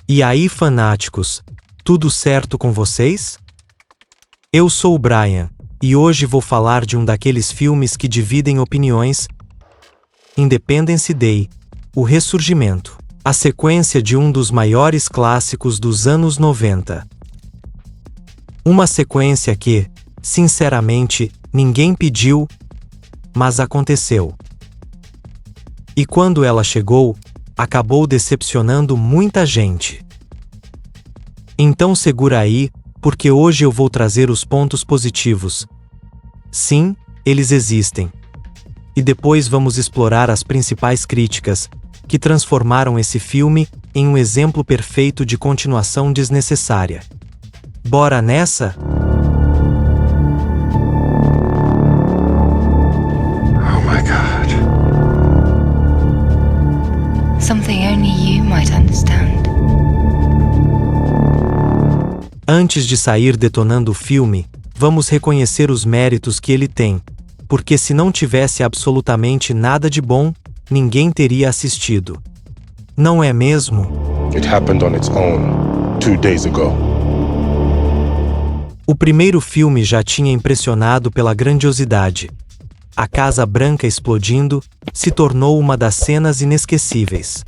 E aí, fanáticos, tudo certo com vocês? Eu sou o Brian, e hoje vou falar de um daqueles filmes que dividem opiniões: Independence Day, O Ressurgimento, a sequência de um dos maiores clássicos dos anos 90. Uma sequência que, sinceramente, ninguém pediu, mas aconteceu. E quando ela chegou, acabou decepcionando muita gente. Então segura aí, porque hoje eu vou trazer os pontos positivos. Sim, eles existem. E depois vamos explorar as principais críticas, que transformaram esse filme em um exemplo perfeito de continuação desnecessária. Bora nessa? Oh my God. Something only you might understand. Antes de sair detonando o filme, vamos reconhecer os méritos que ele tem, porque se não tivesse absolutamente nada de bom, ninguém teria assistido. Não é mesmo? It happened on its own 2 days ago. O primeiro filme já tinha impressionado pela grandiosidade. A Casa Branca explodindo se tornou uma das cenas inesquecíveis.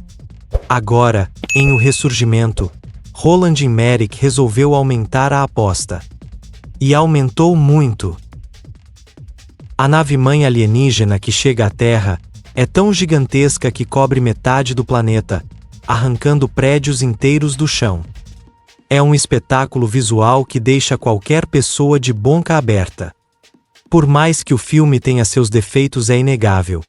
Agora, em O Ressurgimento, Roland Emmerich resolveu aumentar a aposta. E aumentou muito. A nave-mãe alienígena que chega à Terra é tão gigantesca que cobre metade do planeta, arrancando prédios inteiros do chão. É um espetáculo visual que deixa qualquer pessoa de boca aberta. Por mais que o filme tenha seus defeitos, é inegável.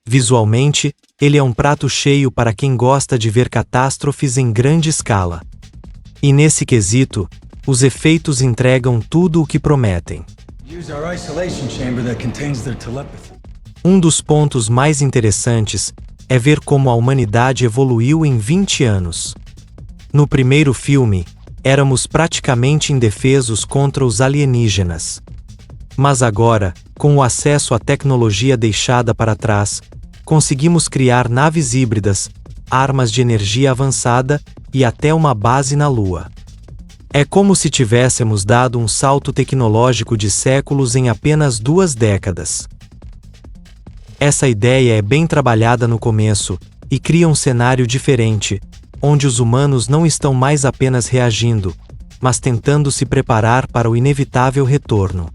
Visualmente, ele é um prato cheio para quem gosta de ver catástrofes em grande escala. E nesse quesito, os efeitos entregam tudo o que prometem. Um dos pontos mais interessantes é ver como a humanidade evoluiu em 20 anos. No primeiro filme, éramos praticamente indefesos contra os alienígenas. Mas agora, com o acesso à tecnologia deixada para trás, conseguimos criar naves híbridas, armas de energia avançada e até uma base na Lua. É como se tivéssemos dado um salto tecnológico de séculos em apenas 2 décadas. Essa ideia é bem trabalhada no começo e cria um cenário diferente, onde os humanos não estão mais apenas reagindo, mas tentando se preparar para o inevitável retorno.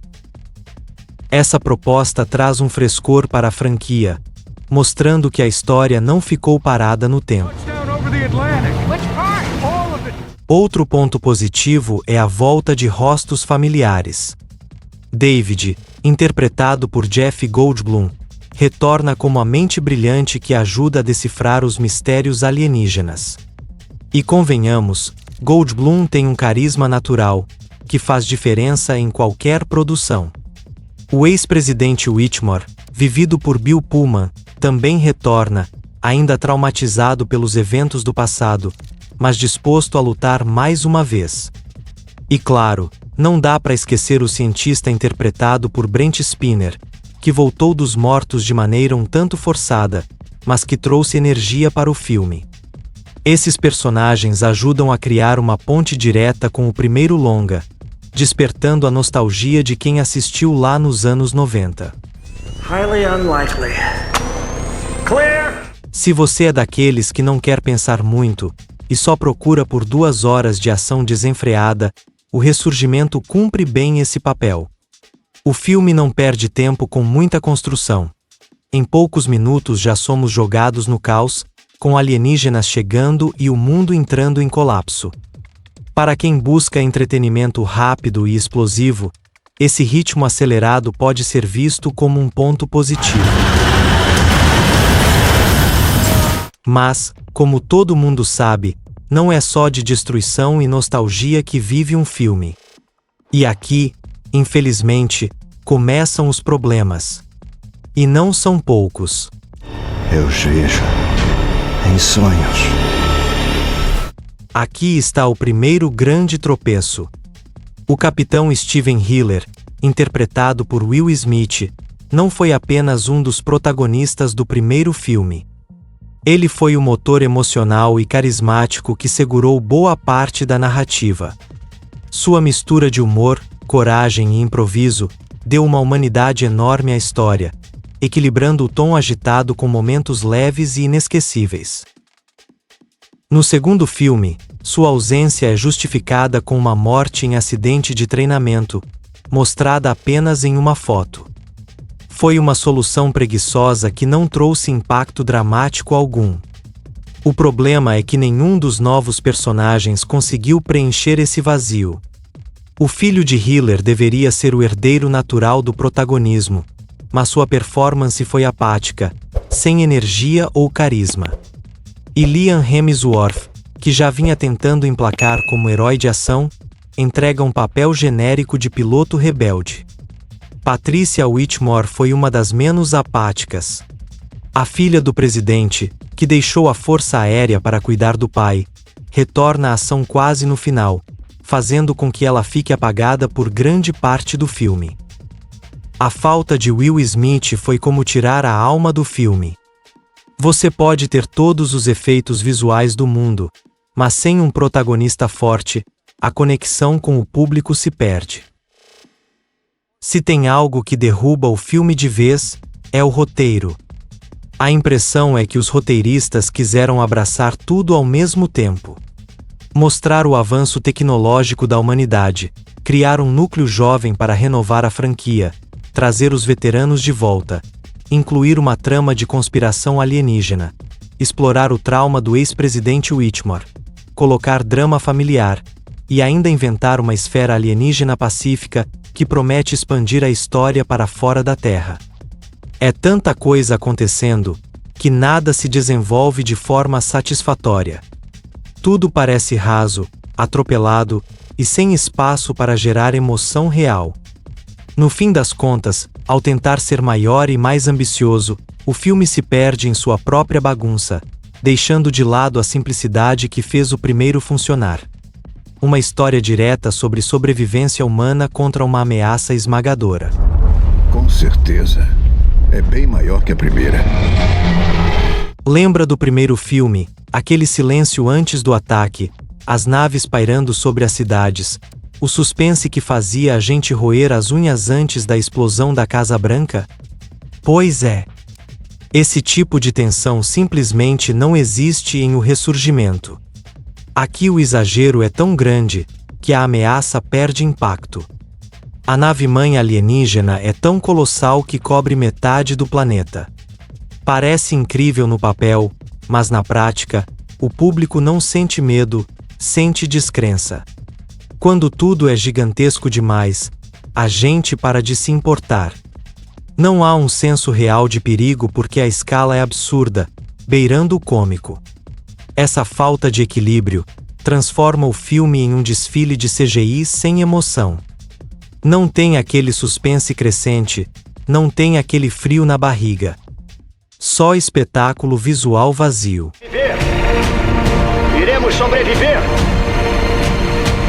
Essa proposta traz um frescor para a franquia, mostrando que a história não ficou parada no tempo. Outro ponto positivo é a volta de rostos familiares. David, interpretado por Jeff Goldblum, retorna como a mente brilhante que ajuda a decifrar os mistérios alienígenas. E convenhamos, Goldblum tem um carisma natural, que faz diferença em qualquer produção. O ex-presidente Whitmore, vivido por Bill Pullman, também retorna, ainda traumatizado pelos eventos do passado, mas disposto a lutar mais uma vez. E claro, não dá para esquecer o cientista interpretado por Brent Spiner, que voltou dos mortos de maneira um tanto forçada, mas que trouxe energia para o filme. Esses personagens ajudam a criar uma ponte direta com o primeiro longa, despertando a nostalgia de quem assistiu lá nos anos 90. Highly unlikely. Clear! Se você é daqueles que não quer pensar muito e só procura por 2 horas de ação desenfreada, O Ressurgimento cumpre bem esse papel. O filme não perde tempo com muita construção. Em poucos minutos já somos jogados no caos, com alienígenas chegando e o mundo entrando em colapso. Para quem busca entretenimento rápido e explosivo, esse ritmo acelerado pode ser visto como um ponto positivo. Mas, como todo mundo sabe, não é só de destruição e nostalgia que vive um filme. E aqui, infelizmente, começam os problemas. E não são poucos. Eu vejo em sonhos. Aqui está o primeiro grande tropeço. O capitão Steven Hiller, interpretado por Will Smith, não foi apenas um dos protagonistas do primeiro filme. Ele foi o motor emocional e carismático que segurou boa parte da narrativa. Sua mistura de humor, coragem e improviso deu uma humanidade enorme à história, equilibrando o tom agitado com momentos leves e inesquecíveis. No segundo filme, sua ausência é justificada com uma morte em acidente de treinamento, mostrada apenas em uma foto. Foi uma solução preguiçosa que não trouxe impacto dramático algum. O problema é que nenhum dos novos personagens conseguiu preencher esse vazio. O filho de Hiller deveria ser o herdeiro natural do protagonismo, mas sua performance foi apática, sem energia ou carisma. E Liam Hemsworth, que já vinha tentando emplacar como herói de ação, entrega um papel genérico de piloto rebelde. Patricia Whitmore foi uma das menos apáticas. A filha do presidente, que deixou a Força Aérea para cuidar do pai, retorna à ação quase no final, fazendo com que ela fique apagada por grande parte do filme. A falta de Will Smith foi como tirar a alma do filme. Você pode ter todos os efeitos visuais do mundo, mas sem um protagonista forte, a conexão com o público se perde. Se tem algo que derruba o filme de vez, é o roteiro. A impressão é que os roteiristas quiseram abraçar tudo ao mesmo tempo. Mostrar o avanço tecnológico da humanidade, criar um núcleo jovem para renovar a franquia, trazer os veteranos de volta, incluir uma trama de conspiração alienígena, explorar o trauma do ex-presidente Whitmore, colocar drama familiar, e ainda inventar uma esfera alienígena pacífica que promete expandir a história para fora da Terra. É tanta coisa acontecendo, que nada se desenvolve de forma satisfatória. Tudo parece raso, atropelado, e sem espaço para gerar emoção real. No fim das contas, ao tentar ser maior e mais ambicioso, o filme se perde em sua própria bagunça, deixando de lado a simplicidade que fez o primeiro funcionar. Uma história direta sobre sobrevivência humana contra uma ameaça esmagadora. Com certeza. É bem maior que a primeira. Lembra do primeiro filme, aquele silêncio antes do ataque, as naves pairando sobre as cidades, o suspense que fazia a gente roer as unhas antes da explosão da Casa Branca? Pois é. Esse tipo de tensão simplesmente não existe em O Ressurgimento. Aqui o exagero é tão grande, que a ameaça perde impacto. A nave-mãe alienígena é tão colossal que cobre metade do planeta. Parece incrível no papel, mas na prática, o público não sente medo, sente descrença. Quando tudo é gigantesco demais, a gente para de se importar. Não há um senso real de perigo porque a escala é absurda, beirando o cômico. Essa falta de equilíbrio transforma o filme em um desfile de CGI sem emoção. Não tem aquele suspense crescente, não tem aquele frio na barriga. Só espetáculo visual vazio. Iremos sobreviver!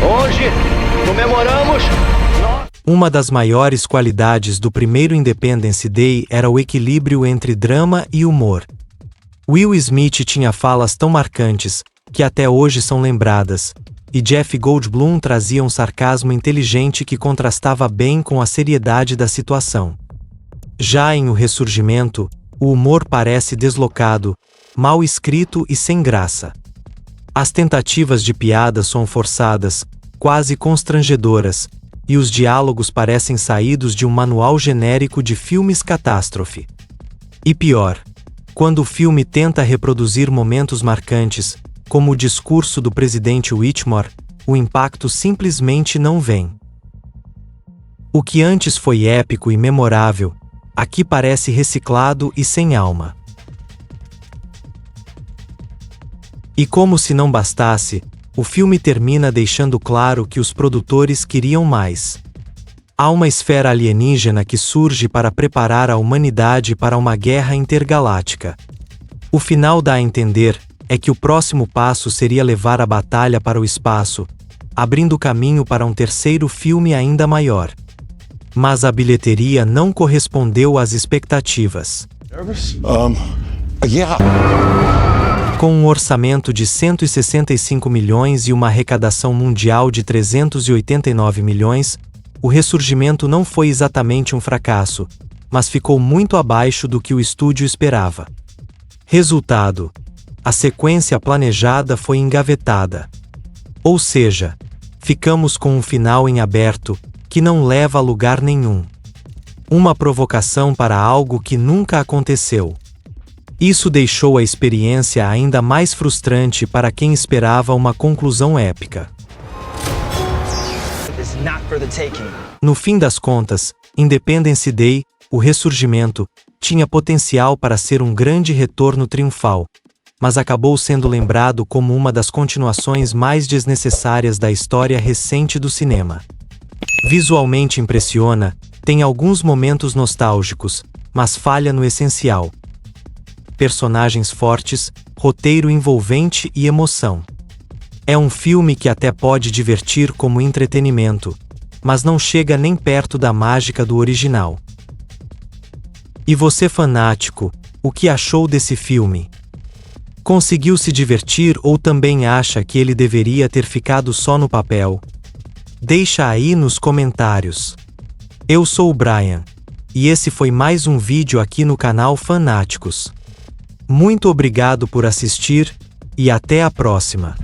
Hoje, comemoramos... Uma das maiores qualidades do primeiro Independence Day era o equilíbrio entre drama e humor. Will Smith tinha falas tão marcantes, que até hoje são lembradas, e Jeff Goldblum trazia um sarcasmo inteligente que contrastava bem com a seriedade da situação. Já em O Ressurgimento, o humor parece deslocado, mal escrito e sem graça. As tentativas de piada são forçadas, quase constrangedoras, e os diálogos parecem saídos de um manual genérico de filmes catástrofe. E pior, quando o filme tenta reproduzir momentos marcantes, como o discurso do presidente Whitmore, o impacto simplesmente não vem. O que antes foi épico e memorável, aqui parece reciclado e sem alma. E como se não bastasse, o filme termina deixando claro que os produtores queriam mais. Há uma esfera alienígena que surge para preparar a humanidade para uma guerra intergaláctica. O final dá a entender é que o próximo passo seria levar a batalha para o espaço, abrindo caminho para um terceiro filme ainda maior. mas a bilheteria não correspondeu às expectativas. Yeah. Com um orçamento de 165 milhões e uma arrecadação mundial de 389 milhões, o ressurgimento não foi exatamente um fracasso, mas ficou muito abaixo do que o estúdio esperava. Resultado: a sequência planejada foi engavetada. Ou seja, ficamos com um final em aberto, que não leva a lugar nenhum. Uma provocação para algo que nunca aconteceu. Isso deixou a experiência ainda mais frustrante para quem esperava uma conclusão épica. No fim das contas, Independence Day, o ressurgimento, tinha potencial para ser um grande retorno triunfal, mas acabou sendo lembrado como uma das continuações mais desnecessárias da história recente do cinema. Visualmente impressiona, tem alguns momentos nostálgicos, mas falha no essencial. Personagens fortes, roteiro envolvente e emoção. É um filme que até pode divertir como entretenimento, mas não chega nem perto da mágica do original. E você, fanático, o que achou desse filme? Conseguiu se divertir ou também acha que ele deveria ter ficado só no papel? Deixa aí nos comentários. Eu sou o Brian, e esse foi mais um vídeo aqui no canal Fanáticos. Muito obrigado por assistir, e até a próxima.